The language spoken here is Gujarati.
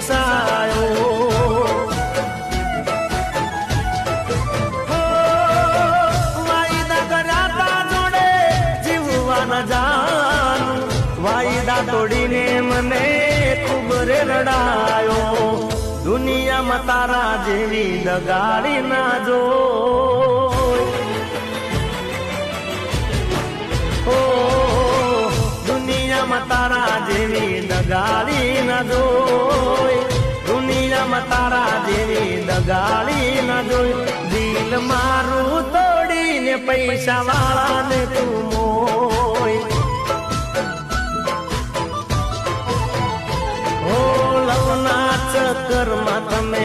ફસાયો. વાયદા કર્યા તા જોડે જીવવા ન જાનું, વાયદા તોડીને મને ખૂબ રે રડાયો. દુનિયામાં તારા જેવી દગાડી ના જોય. દુનિયામાં તારા જેવી દગાડી ના જોય. દુનિયામાં તારા જેવી દગાડી ના જોય. દિલ મારું તોડીને પૈસા વાળાને તું મોય. લવના ચક્કરમાં તમે